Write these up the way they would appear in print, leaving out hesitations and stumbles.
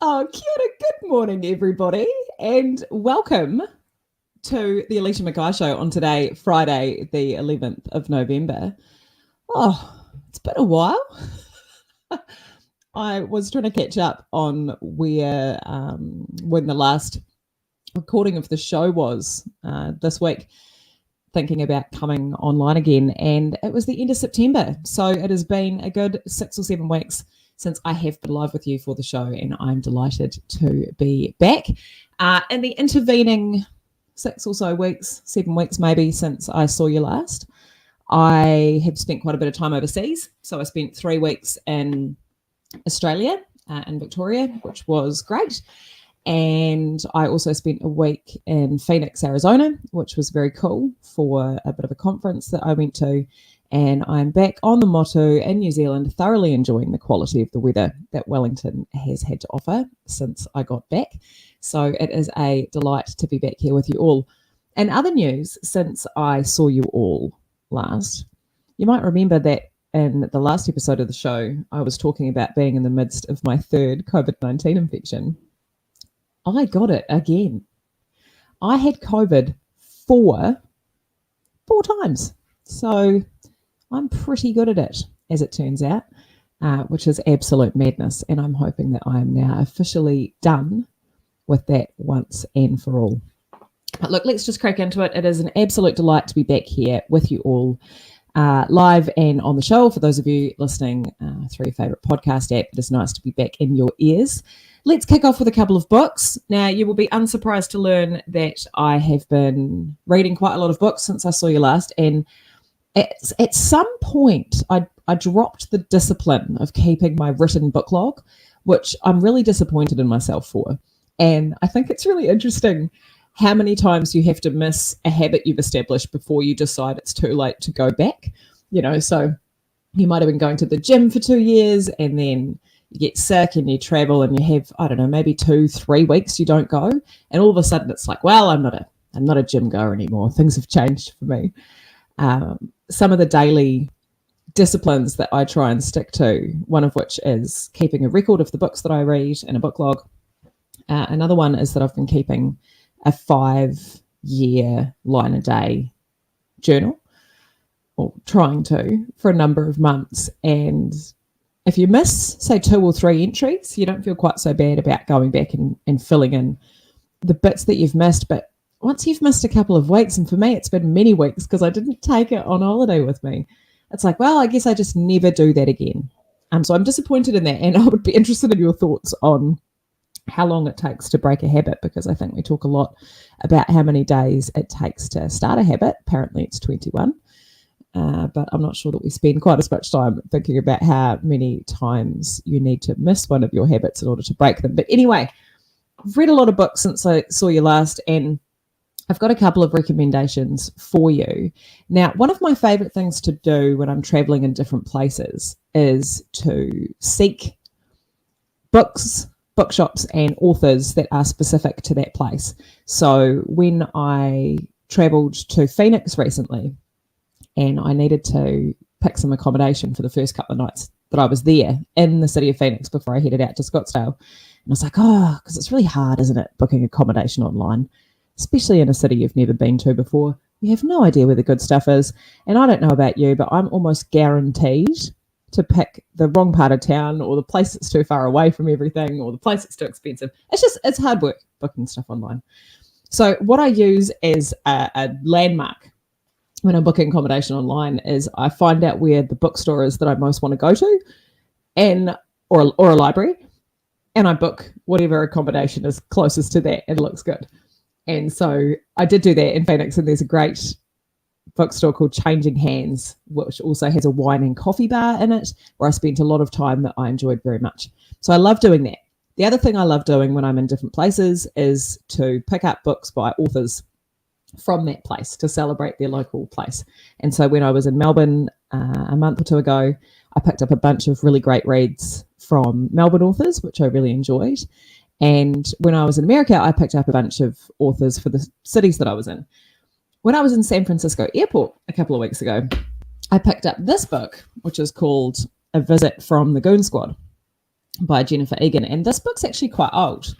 Oh, kia ora, good morning, everybody, and welcome to the Alicia McKay show on today, Friday, the 11th of November. Oh, it's been a while. I was trying to catch up on when the last recording of the show was this week, thinking about coming online again, and it was the end of September. So it has been a good 6 or 7 weeks since I have been live with you for the show, and I'm delighted to be back. In the intervening 6 or so weeks, 7 weeks maybe, since I saw you last, I have spent quite a bit of time overseas. So I spent 3 weeks in Australia, in Victoria, which was great. And I also spent a week in Phoenix, Arizona, which was very cool for a bit of a conference that I went to. And I'm back on the Motu in New Zealand, thoroughly enjoying the quality of the weather that Wellington has had to offer since I got back. So it is a delight to be back here with you all. And other news since I saw you all last, you might remember that in the last episode of the show, I was talking about being in the midst of my third COVID-19 infection. I got it again. I had COVID four times. So I'm pretty good at it, as it turns out, which is absolute madness. And I'm hoping that I am now officially done with that once and for all. But look, let's just crack into it. It is an absolute delight to be back here with you all, live and on the show. For those of you listening through your favourite podcast app, it is nice to be back in your ears. Let's kick off with a couple of books. Now, you will be unsurprised to learn that I have been reading quite a lot of books since I saw you last, and at some point, I dropped the discipline of keeping my written book log, which I'm really disappointed in myself for. And I think it's really interesting how many times you have to miss a habit you've established before you decide it's too late to go back. You know, so you might have been going to the gym for 2 years, and then you get sick and you travel and you have, I don't know, maybe 2-3 weeks you don't go. And all of a sudden it's like, well, I'm not a gym goer anymore. Things have changed for me. Some of the daily disciplines that I try and stick to, one of which is keeping a record of the books that I read in a book log. Another one is that I've been keeping a 5-year line a day journal, or trying to, for a number of months. And if you miss, say, 2 or 3 entries, you don't feel quite so bad about going back and filling in the bits that you've missed. But once you've missed a couple of weeks, and for me, it's been many weeks because I didn't take it on holiday with me, it's like, well, I guess I just never do that again. So I'm disappointed in that. And I would be interested in your thoughts on how long it takes to break a habit, because I think we talk a lot about how many days it takes to start a habit. Apparently it's 21. But I'm not sure that we spend quite as much time thinking about how many times you need to miss one of your habits in order to break them. But anyway, I've read a lot of books since I saw you last, and I've got a couple of recommendations for you. Now, one of my favorite things to do when I'm traveling in different places is to seek books, bookshops, and authors that are specific to that place. So when I traveled to Phoenix recently, and I needed to pick some accommodation for the first couple of nights that I was there in the city of Phoenix before I headed out to Scottsdale. And I was like, because it's really hard, isn't it, booking accommodation online, especially in a city you've never been to before. You have no idea where the good stuff is. And I don't know about you, but I'm almost guaranteed to pick the wrong part of town, or the place that's too far away from everything, or the place that's too expensive. It's hard work booking stuff online. So what I use as a landmark when I'm booking accommodation online is I find out where the bookstore is that I most want to go to, or a library, and I book whatever accommodation is closest to that and looks good. And so I did do that in Phoenix, and there's a great bookstore called Changing Hands, which also has a wine and coffee bar in it, where I spent a lot of time that I enjoyed very much. So I love doing that. The other thing I love doing when I'm in different places is to pick up books by authors from that place to celebrate their local place. And so when I was in Melbourne a month or 2 ago, I picked up a bunch of really great reads from Melbourne authors, which I really enjoyed. And when I was in America, I picked up a bunch of authors for the cities that I was in. When I was in San Francisco airport a couple of weeks ago, I picked up this book, which is called A Visit from the Goon Squad. by Jennifer Egan. And this book's actually quite old.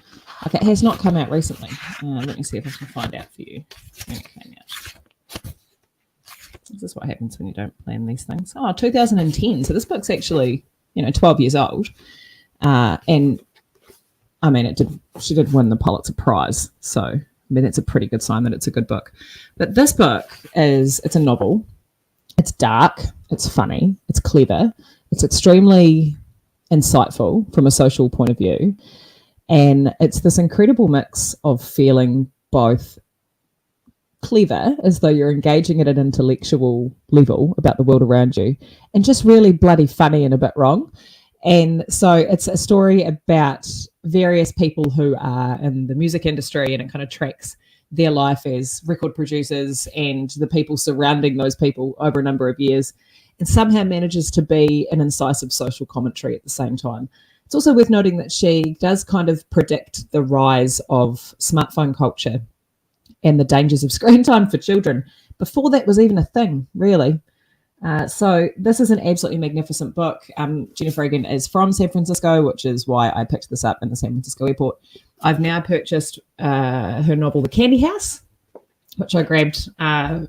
Like, it has not come out recently. Let me see if I can find out for you when it came out. This is what happens when you don't plan these things. 2010. So this book's actually, 12 years old. And I mean, she did win the Pulitzer Prize. So, I mean, that's a pretty good sign that it's a good book. But this book it's a novel. It's dark. It's funny. It's clever. It's extremely insightful from a social point of view. And it's this incredible mix of feeling both clever, as though you're engaging at an intellectual level about the world around you, and just really bloody funny and a bit wrong. And so it's a story about various people who are in the music industry, and it kind of tracks their life as record producers and the people surrounding those people over a number of years, and somehow manages to be an incisive social commentary at the same time. It's also worth noting that she does kind of predict the rise of smartphone culture and the dangers of screen time for children before that was even a thing, really. So this is an absolutely magnificent book. Jennifer Egan is from San Francisco, which is why I picked this up in the San Francisco airport. I've now purchased her novel, The Candy House, which I grabbed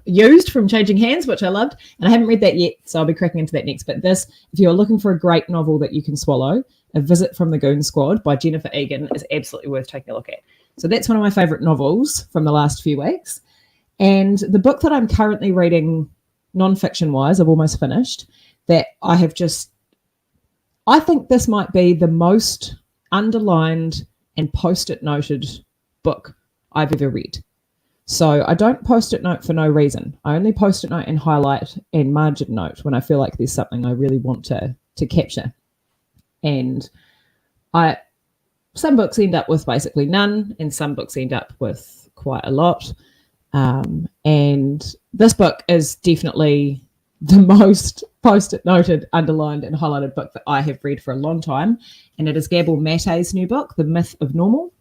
used from Changing Hands, which I loved. And I haven't read that yet, so I'll be cracking into that next. But this, if you're looking for a great novel that you can swallow, A Visit from the Goon Squad by Jennifer Egan is absolutely worth taking a look at. So that's one of my favourite novels from the last few weeks. And the book that I'm currently reading, non-fiction-wise, I've almost finished, that I think this might be the most underlined and post-it noted book I've ever read. So I don't post-it note for no reason. I only post-it note and highlight and margin note when I feel like there's something I really want to capture. And some books end up with basically none, and some books end up with quite a lot. And this book is definitely the most post-it noted, underlined and highlighted book that I have read for a long time. And it is Gabor Mate's new book, The Myth of Normal.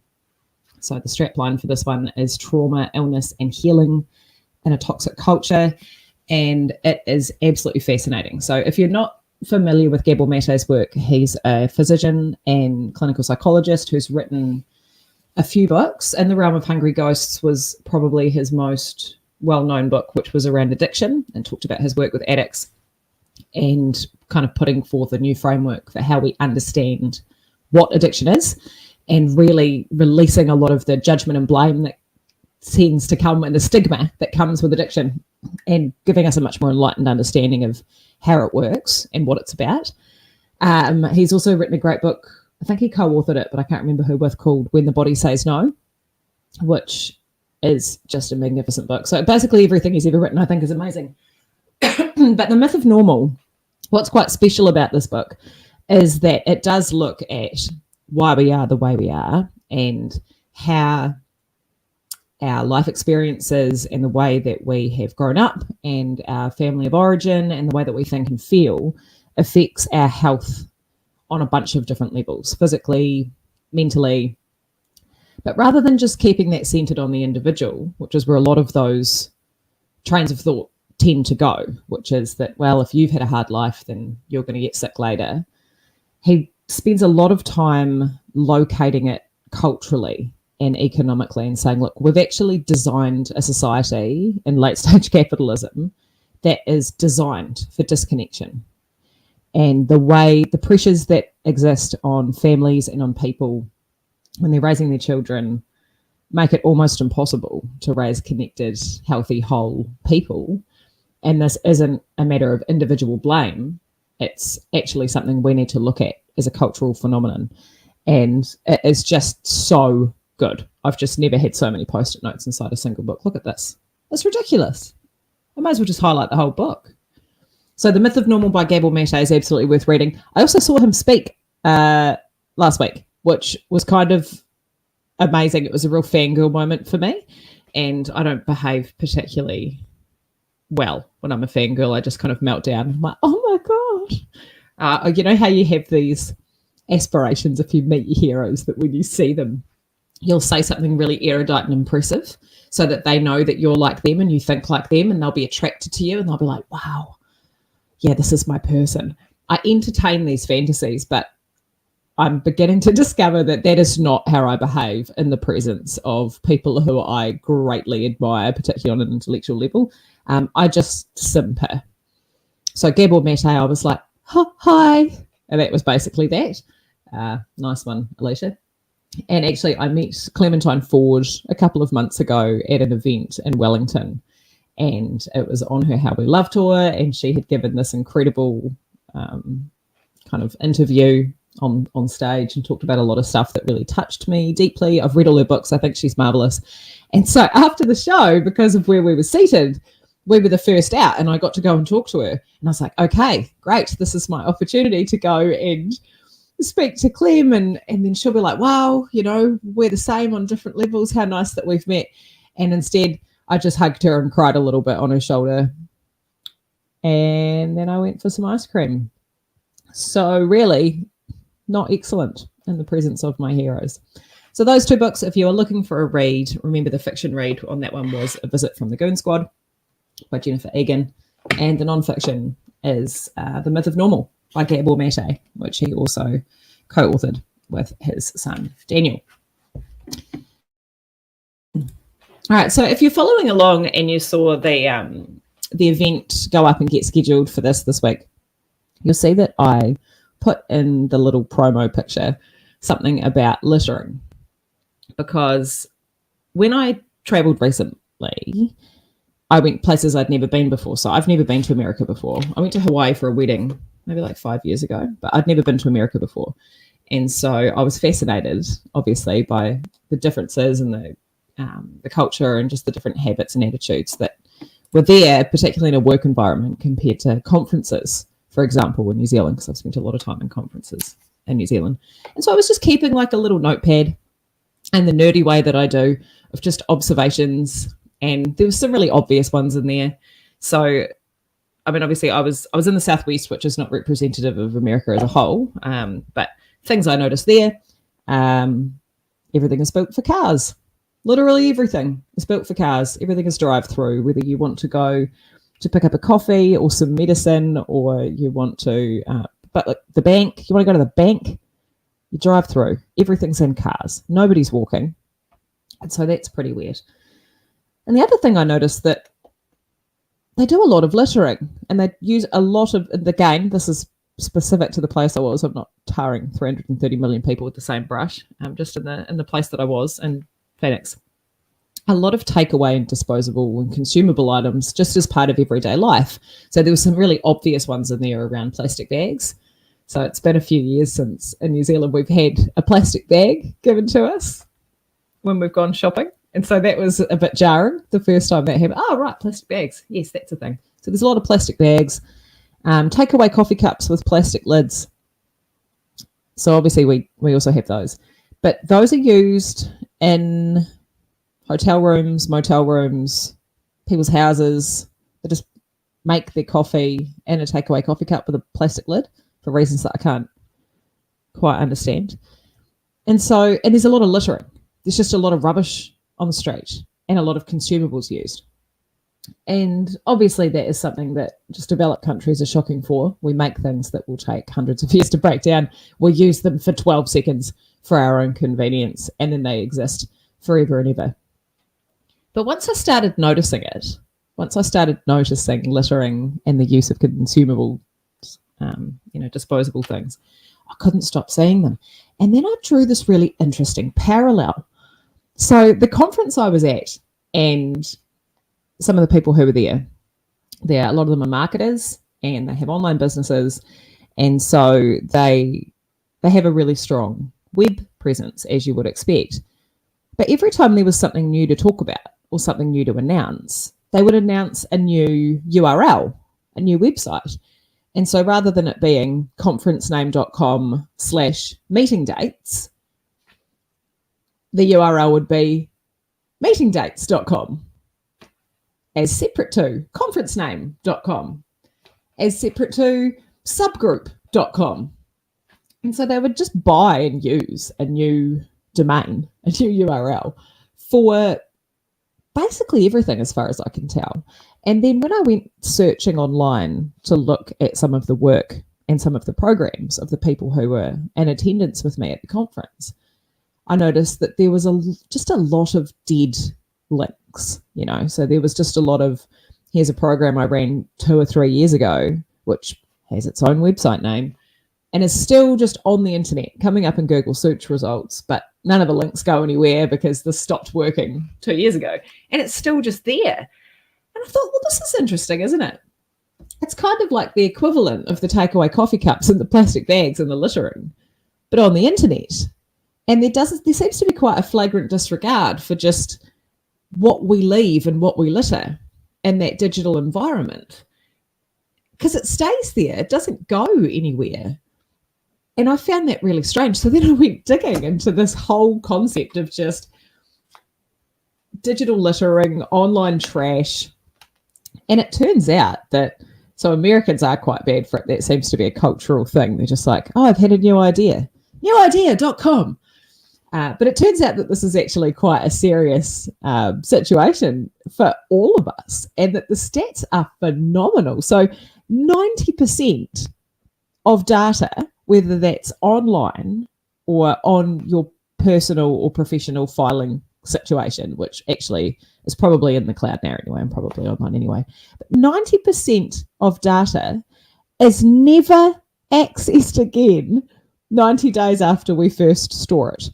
So the strapline for this one is Trauma, Illness and Healing in a Toxic Culture. And it is absolutely fascinating. So if you're not familiar with Gabor Mate's work, he's a physician and clinical psychologist who's written a few books. In the Realm of Hungry Ghosts was probably his most well-known book, which was around addiction, and talked about his work with addicts and kind of putting forth a new framework for how we understand what addiction is, and really releasing a lot of the judgment and blame that tends to come, and the stigma that comes with addiction, and giving us a much more enlightened understanding of how it works and what it's about. He's also written a great book, I think he co-authored it, but I can't remember who with, called When the Body Says No, which is just a magnificent book. So basically everything he's ever written I think is amazing. But The Myth of Normal, what's quite special about this book is that it does look at why we are the way we are, and how our life experiences and the way that we have grown up and our family of origin and the way that we think and feel affects our health on a bunch of different levels, physically, mentally. But rather than just keeping that centered on the individual, which is where a lot of those trains of thought tend to go, which is that, well, if you've had a hard life, then you're going to get sick later. He spends a lot of time locating it culturally and economically and saying, look, we've actually designed a society in late stage capitalism that is designed for disconnection. And the pressures that exist on families and on people when they're raising their children make it almost impossible to raise connected, healthy, whole people. And this isn't a matter of individual blame. It's actually something we need to look at as a cultural phenomenon. And it is just so good. I've just never had so many post-it notes inside a single book. Look at this. It's ridiculous. I might as well just highlight the whole book. So The Myth of Normal by Gabor Mate is absolutely worth reading. I also saw him speak last week, which was kind of amazing. It was a real fangirl moment for me. And I don't behave particularly well when I'm a fangirl. I just kind of melt down. I'm like, oh my God. You know how you have these aspirations if you meet your heroes, that when you see them, you'll say something really erudite and impressive so that they know that you're like them and you think like them, and they'll be attracted to you and they'll be like, wow, yeah, this is my person. I entertain these fantasies, but I'm beginning to discover that that is not how I behave in the presence of people who I greatly admire, particularly on an intellectual level. I just simper. So Gabor Mate, I was like, hi. And that was basically that. Nice one, Alicia. And actually, I met Clementine Ford a couple of months ago at an event in Wellington. And it was on her How We Love tour. And she had given this incredible kind of interview on stage and talked about a lot of stuff that really touched me deeply. I've read all her books. I think she's marvelous. And so after the show, because of where we were seated, we were the first out and I got to go and talk to her. And I was like, okay, great. This is my opportunity to go and speak to Clem. And then she'll be like, wow, you know, we're the same on different levels. How nice that we've met. And instead, I just hugged her and cried a little bit on her shoulder. And then I went for some ice cream. So really, not excellent in the presence of my heroes. So those two books, if you are looking for a read, remember the fiction read on that one was A Visit from the Goon Squad by Jennifer Egan. And the non-fiction is The Myth of Normal by Gabor Mate, which he also co-authored with his son, Daniel. All right, so if you're following along and you saw the event go up and get scheduled for this week, you'll see that I put in the little promo picture something about littering. Because when I travelled recently, I went places I'd never been before. So I've never been to America before. I went to Hawaii for a wedding maybe like 5 years ago, but I'd never been to America before. And so I was fascinated, obviously, by the differences in the culture and just the different habits and attitudes that were there, particularly in a work environment compared to conferences, for example, in New Zealand, because I've spent a lot of time in conferences in New Zealand. And so I was just keeping like a little notepad and the nerdy way that I do of just observations. And there were some really obvious ones in there. So, I mean, obviously I was in the Southwest, which is not representative of America as a whole. But things I noticed there, everything is built for cars. Literally everything is built for cars. Everything is drive-through, whether you want to go to pick up a coffee or some medicine, or you want to, but like the bank, you want to go to the bank, you drive through. Everything's in cars. Nobody's walking. And so that's pretty weird. And the other thing I noticed that they do a lot of littering, and they use a lot of, again, this is specific to the place I was. I'm not tarring 330 million people with the same brush. Just in the place that I was in Phoenix. A lot of takeaway and disposable and consumable items just as part of everyday life. So there were some really obvious ones in there around plastic bags. So it's been a few years since in New Zealand we've had a plastic bag given to us when we've gone shopping. And so that was a bit jarring the first time that happened. Oh, right, plastic bags. Yes, that's a thing. So there's a lot of plastic bags. Takeaway coffee cups with plastic lids. So obviously we also have those. But those are used in hotel rooms, motel rooms, people's houses. They just make their coffee in a takeaway coffee cup with a plastic lid for reasons that I can't quite understand. And there's a lot of littering. There's just a lot of rubbish on the street and a lot of consumables used. And obviously that is something that just developed countries are shocking for. We make things that will take hundreds of years to break down. We use them for 12 seconds for our own convenience, and then they exist forever and ever. But once I started noticing it, once I started noticing littering and the use of consumable, disposable things, I couldn't stop seeing them. And then I drew this really interesting parallel. So the conference I was at, and some of the people who were there, a lot of them are marketers and they have online businesses. And so they have a really strong web presence, as you would expect. But every time there was something new to talk about or something new to announce, they would announce a new URL, a new website. And so rather than it being conferencename.com/meeting dates, the URL would be meetingdates.com, as separate to conferencename.com, as separate to subgroup.com. And so they would just buy and use a new domain, a new URL for basically everything as far as I can tell. And then when I went searching online to look at some of the work and some of the programs of the people who were in attendance with me at the conference, I noticed that there was just a lot of dead links, So there was just a lot of, here's a program I ran 2 or 3 years ago, which has its own website name, and is still just on the internet, coming up in Google search results, but none of the links go anywhere because this stopped working 2 years ago, and it's still just there. And I thought, well, this is interesting, isn't it? It's kind of like the equivalent of the takeaway coffee cups and the plastic bags and the littering, but on the internet. And there seems to be quite a flagrant disregard for just what we leave and what we litter in that digital environment, because it stays there. It doesn't go anywhere. And I found that really strange. So then I went digging into this whole concept of just digital littering, online trash. And it turns out that, so Americans are quite bad for it. That seems to be a cultural thing. They're just like, oh, I've had a new idea. Newidea.com. But it turns out that this is actually quite a serious situation for all of us, and that the stats are phenomenal. So 90% of data, whether that's online or on your personal or professional filing situation, which actually is probably in the cloud now anyway, and probably online anyway, but 90% of data is never accessed again 90 days after we first store it.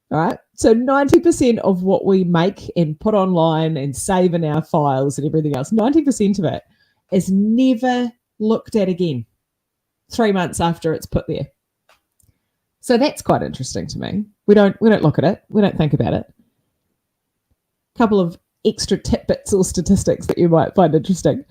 All right. So 90% of what we make and put online and save in our files and everything else, 90% of it is never looked at again 3 months after it's put there. So that's quite interesting to me. We don't look at it. We don't think about it. A couple of extra tidbits or statistics that you might find interesting.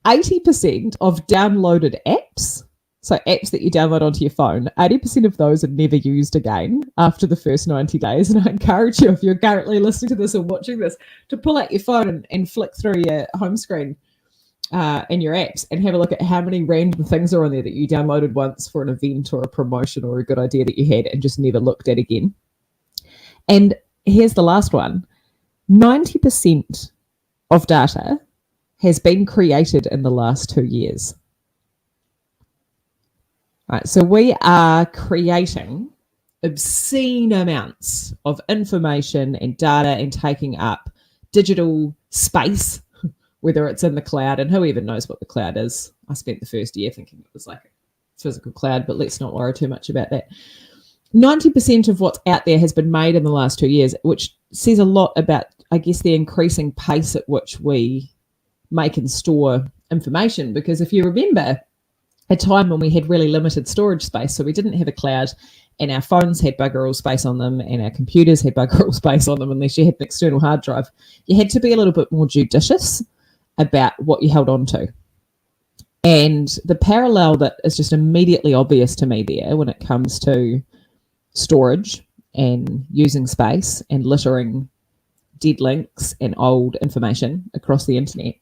80% of downloaded apps, so apps that you download onto your phone, 80% of those are never used again after the first 90 days. And I encourage you, if you're currently listening to this or watching this, to pull out your phone and flick through your home screen and your apps and have a look at how many random things are on there that you downloaded once for an event or a promotion or a good idea that you had and just never looked at again. And here's the last one. 90% of data has been created in the last 2 years. Right, so we are creating obscene amounts of information and data and taking up digital space, whether it's in the cloud, and who even knows what the cloud is. I spent the first year thinking it was like a physical cloud, but let's not worry too much about that. 90% of what's out there has been made in the last 2 years, which says a lot about, I guess, the increasing pace at which we make and store information. Because if you remember a time when we had really limited storage space, so we didn't have a cloud, and our phones had bugger all space on them and our computers had bugger all space on them unless you had an external hard drive, you had to be a little bit more judicious about what you held on to. And the parallel that is just immediately obvious to me there when it comes to storage and using space and littering dead links and old information across the internet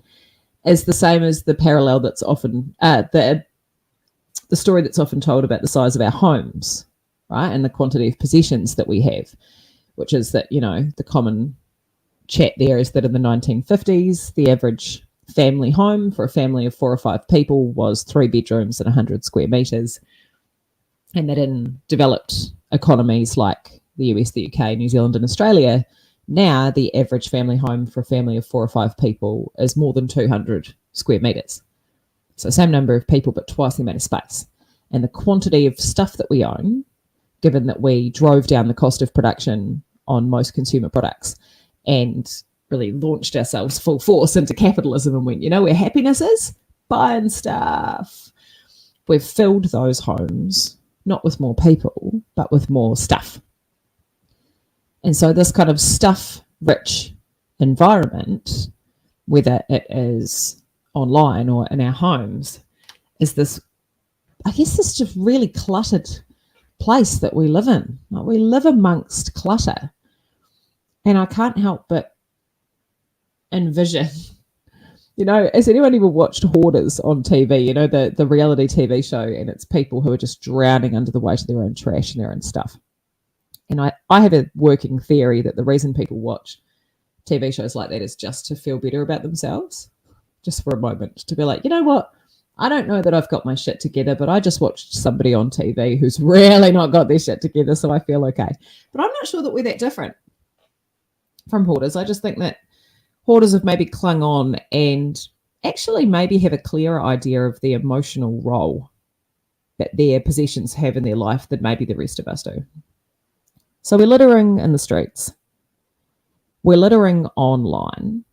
is the same as the parallel that's often the story that's often told about the size of our homes, right, and the quantity of possessions that we have, which is that, the common chat there is that in the 1950s, the average family home for a family of 4 or 5 people was 3 bedrooms and 100 square meters, and that in developed economies like the US, the UK, New Zealand and Australia, now the average family home for a family of 4 or 5 people is more than 200 square meters. So same number of people, but twice the amount of space. And the quantity of stuff that we own, given that we drove down the cost of production on most consumer products and really launched ourselves full force into capitalism and went, where happiness is? Buying stuff. We've filled those homes, not with more people, but with more stuff. And so this kind of stuff-rich environment, whether it is online or in our homes, is this, I guess, this just really cluttered place that we live in. Like, we live amongst clutter. And I can't help but envision, has anyone ever watched Hoarders on TV, the reality TV show, and it's people who are just drowning under the weight of their own trash and their own stuff. And I have a working theory that the reason people watch TV shows like that is just to feel better about themselves, just for a moment, to be like, you know what, I don't know that I've got my shit together, but I just watched somebody on TV who's really not got their shit together, so I feel okay. But I'm not sure that we're that different from hoarders. I just think that hoarders have maybe clung on and actually maybe have a clearer idea of the emotional role that their possessions have in their life than maybe the rest of us do. So we're littering in the streets. We're littering online.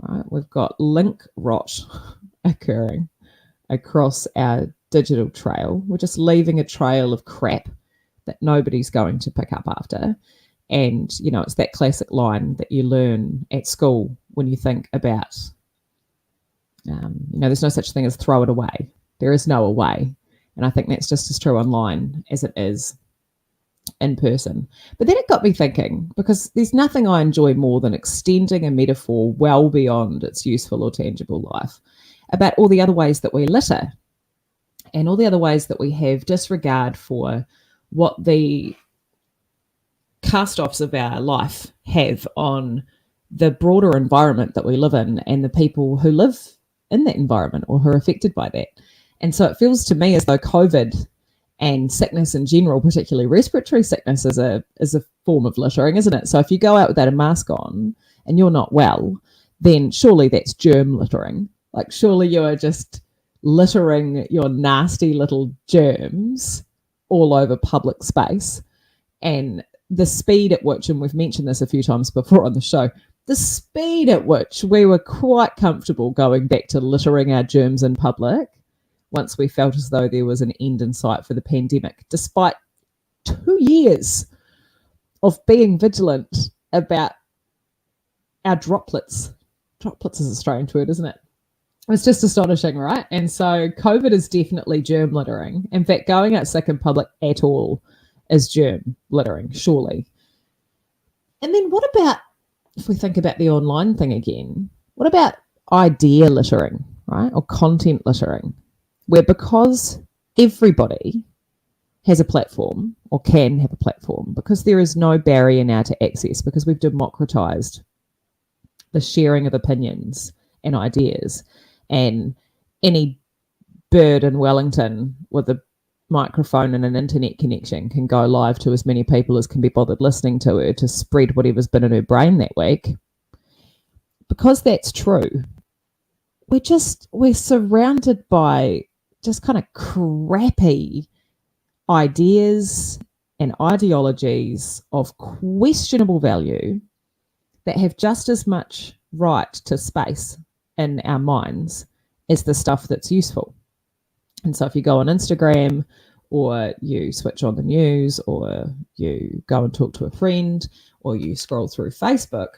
Right? We've got link rot occurring across our digital trail. We're just leaving a trail of crap that nobody's going to pick up after. And, you know, it's that classic line that you learn at school when you think about, there's no such thing as throw it away. There is no away. And I think that's just as true online as it is in person. But then it got me thinking, because there's nothing I enjoy more than extending a metaphor well beyond its useful or tangible life, about all the other ways that we litter and all the other ways that we have disregard for what the cast-offs of our life have on the broader environment that we live in and the people who live in that environment or who are affected by that. And so it feels to me as though COVID and sickness in general, particularly respiratory sickness, is a form of littering, isn't it? So if you go out without a mask on and you're not well, then surely that's germ littering. Like surely you are just littering your nasty little germs all over public space. And the speed at which, and we've mentioned this a few times before on the show, the speed at which we were quite comfortable going back to littering our germs in public once we felt as though there was an end in sight for the pandemic, despite 2 years of being vigilant about our droplets. Droplets is a strange word, isn't it? It's just astonishing, right? And so COVID is definitely germ littering. In fact, going out sick in public at all is germ littering, surely. And then what about, if we think about the online thing again, what about idea littering, right? Or content littering, where because everybody has a platform or can have a platform, because there is no barrier now to access, because we've democratized the sharing of opinions and ideas, and any bird in Wellington with a microphone and an internet connection can go live to as many people as can be bothered listening to her to spread whatever's been in her brain that week. Because that's true, we're surrounded by just kind of crappy ideas and ideologies of questionable value that have just as much right to space in our minds as the stuff that's useful. And so if you go on Instagram or you switch on the news or you go and talk to a friend or you scroll through Facebook,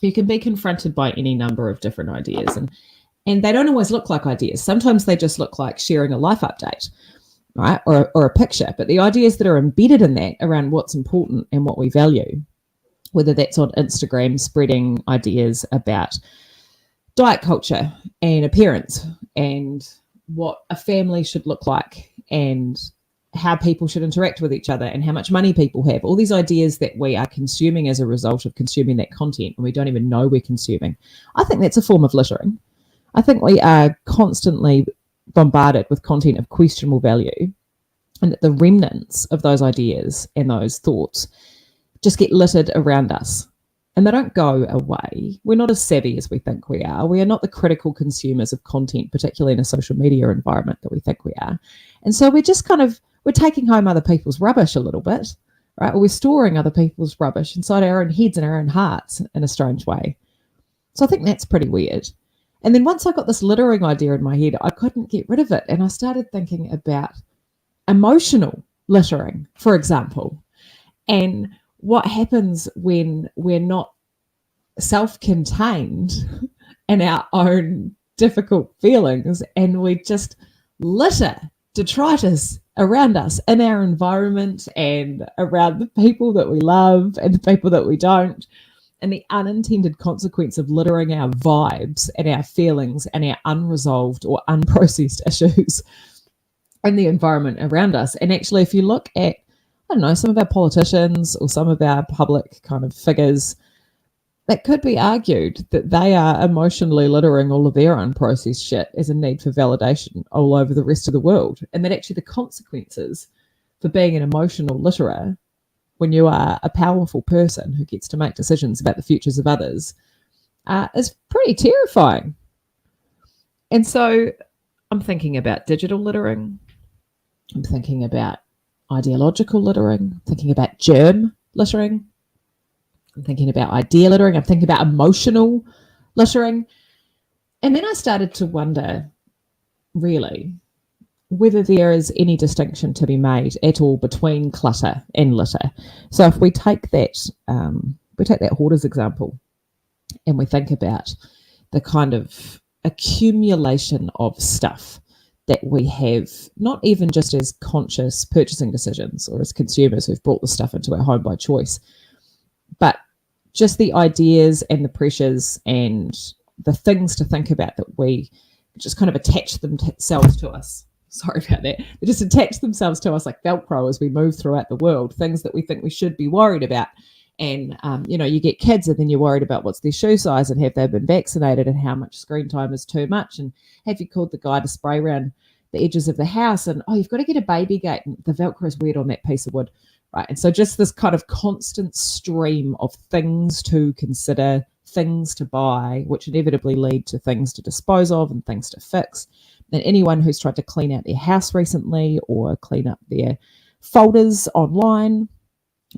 you can be confronted by any number of different ideas. And they don't always look like ideas. Sometimes they just look like sharing a life update, right? Or a picture. But the ideas that are embedded in that around what's important and what we value, whether that's on Instagram, spreading ideas about diet culture and appearance and what a family should look like and how people should interact with each other and how much money people have, all these ideas that we are consuming as a result of consuming that content and we don't even know we're consuming. I think that's a form of littering. I think we are constantly bombarded with content of questionable value, and that the remnants of those ideas and those thoughts just get littered around us and they don't go away. We're not as savvy as we think we are. We are not the critical consumers of content, particularly in a social media environment, that we think we are. And so we're just we're taking home other people's rubbish a little bit, right? Or we're storing other people's rubbish inside our own heads and our own hearts in a strange way. So I think that's pretty weird. And then once I got this littering idea in my head, I couldn't get rid of it. And I started thinking about emotional littering, for example, and what happens when we're not self-contained in our own difficult feelings and we just litter detritus around us in our environment and around the people that we love and the people that we don't. And the unintended consequence of littering our vibes and our feelings and our unresolved or unprocessed issues in the environment around us. And actually, if you look at, I don't know, some of our politicians or some of our public kind of figures, it could be argued that they are emotionally littering all of their unprocessed shit as a need for validation all over the rest of the world. And that actually the consequences for being an emotional litterer, when you are a powerful person who gets to make decisions about the futures of others, is pretty terrifying. And so I'm thinking about digital littering. I'm thinking about ideological littering. I'm thinking about germ littering. I'm thinking about idea littering. I'm thinking about emotional littering. And then I started to wonder, really, whether there is any distinction to be made at all between clutter and litter. So if we take that hoarders example, and we think about the kind of accumulation of stuff that we have, not even just as conscious purchasing decisions or as consumers who've brought the stuff into our home by choice, but just the ideas and the pressures and the things to think about that we just kind of attach themselves to us. Sorry about that. They just attach themselves to us like Velcro as we move throughout the world, things that we think we should be worried about. And, you get kids and then you're worried about what's their shoe size and have they been vaccinated and how much screen time is too much. And have you called the guy to spray around the edges of the house? And, you've got to get a baby gate. And the Velcro is weird on that piece of wood. Right. And so just this kind of constant stream of things to consider, things to buy, which inevitably lead to things to dispose of and things to fix. And anyone who's tried to clean out their house recently or clean up their folders online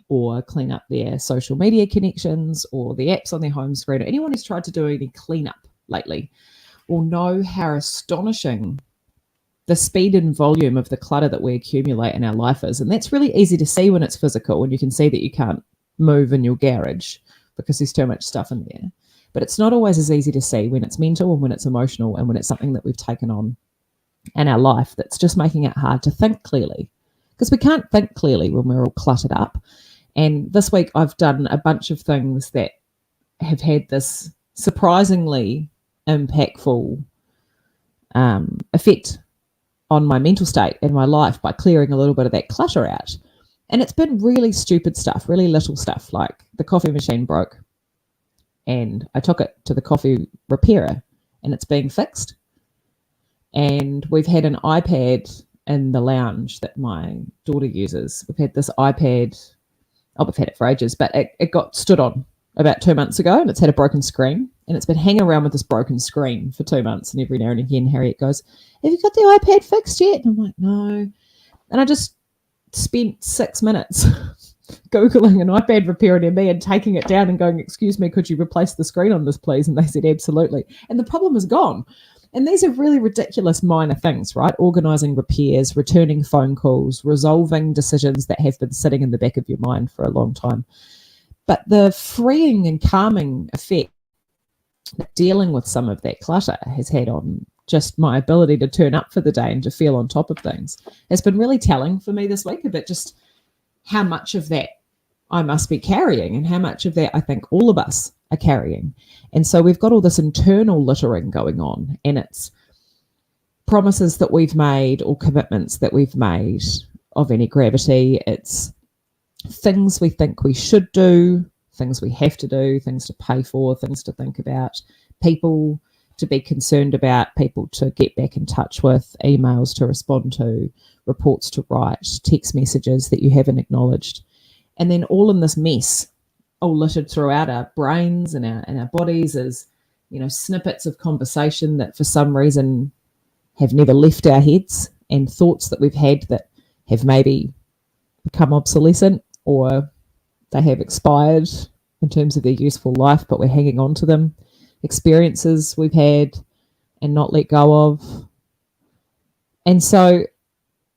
or clean up their social media connections or the apps on their home screen, or anyone who's tried to do any cleanup lately will know how astonishing the speed and volume of the clutter that we accumulate in our life is. And that's really easy to see when it's physical, and you can see that you can't move in your garage because there's too much stuff in there. But it's not always as easy to see when it's mental and when it's emotional and when it's something that we've taken on in our life that's just making it hard to think clearly, because we can't think clearly when we're all cluttered up. And this week I've done a bunch of things that have had this surprisingly impactful effect on my mental state and my life by clearing a little bit of that clutter out. And it's been really stupid stuff, really little stuff, like the coffee machine broke and I took it to the coffee repairer and it's being fixed. And we've had an iPad in the lounge that my daughter uses. We've had this iPad, we've had it for ages, but it got stood on about 2 months ago and it's had a broken screen. And it's been hanging around with this broken screen for 2 months. And every now and again, Harriet goes, "Have you got the iPad fixed yet?" And I'm like, "No." And I just spent 6 minutes Googling an iPad repair near me and taking it down and going, "Excuse me, could you replace the screen on this, please?" And they said, "Absolutely." And the problem is gone. And these are really ridiculous minor things, right? Organising repairs, returning phone calls, resolving decisions that have been sitting in the back of your mind for a long time. But the freeing and calming effect that dealing with some of that clutter has had on just my ability to turn up for the day and to feel on top of things has been really telling for me this week about just how much of that I must be carrying and how much of that I think all of us are carrying. And so we've got all this internal littering going on, and it's promises that we've made or commitments that we've made of any gravity. It's things we think we should do, things we have to do, things to pay for, things to think about, people to be concerned about, people to get back in touch with, emails to respond to, reports to write, text messages that you haven't acknowledged. And then all in this mess, all littered throughout our brains and our bodies as, snippets of conversation that for some reason have never left our heads, and thoughts that we've had that have maybe become obsolescent or they have expired in terms of their useful life, but we're hanging on to them. Experiences we've had and not let go of. And so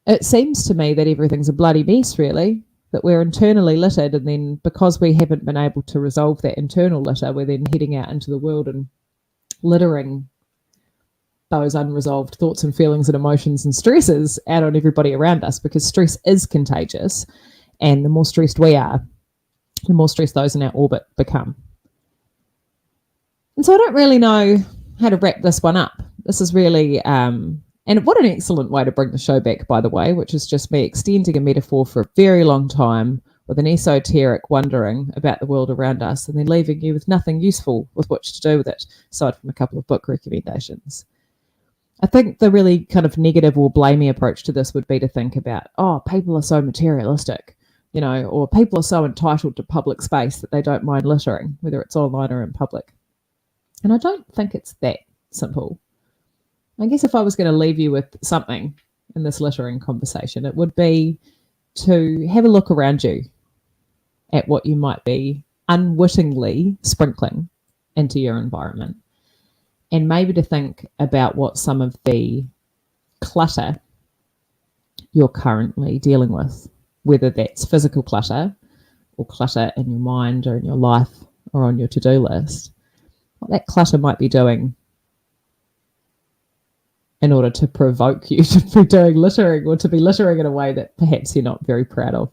it seems to me that everything's a bloody mess, really, that we're internally littered, and then because we haven't been able to resolve that internal litter, we're then heading out into the world and littering those unresolved thoughts and feelings and emotions and stresses out on everybody around us, because stress is contagious, and the more stressed we are, the more stressed those in our orbit become. And so I don't really know how to wrap this one up. This is really, and what an excellent way to bring the show back, by the way, which is just me extending a metaphor for a very long time, with an esoteric wondering about the world around us, and then leaving you with nothing useful with which to do with it, aside from a couple of book recommendations. I think the really kind of negative or blamey approach to this would be to think about, oh, people are so materialistic, or people are so entitled to public space that they don't mind littering, whether it's online or in public. And I don't think it's that simple. I guess if I was going to leave you with something in this littering conversation, it would be to have a look around you at what you might be unwittingly sprinkling into your environment, and maybe to think about what some of the clutter you're currently dealing with, whether that's physical clutter or clutter in your mind or in your life or on your to-do list, what that clutter might be doing in order to provoke you to be doing littering, or to be littering in a way that perhaps you're not very proud of.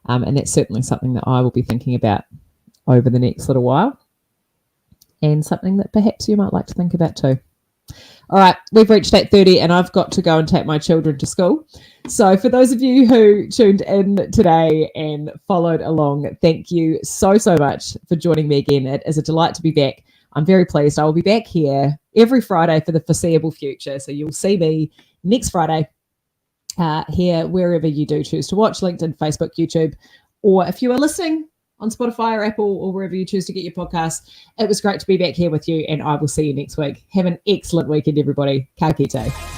And that's certainly something that I will be thinking about over the next little while, and something that perhaps you might like to think about too. All right, we've reached 8:30 and I've got to go and take my children to school. So for those of you who tuned in today and followed along, thank you so much for joining me again. It is a delight to be back. I'm very pleased. I will be back here every Friday for the foreseeable future. So you'll see me next Friday here, wherever you do choose to watch, LinkedIn, Facebook, YouTube, or if you are listening on Spotify or Apple or wherever you choose to get your podcasts. It was great to be back here with you, and I will see you next week. Have an excellent weekend, everybody. Ka kite.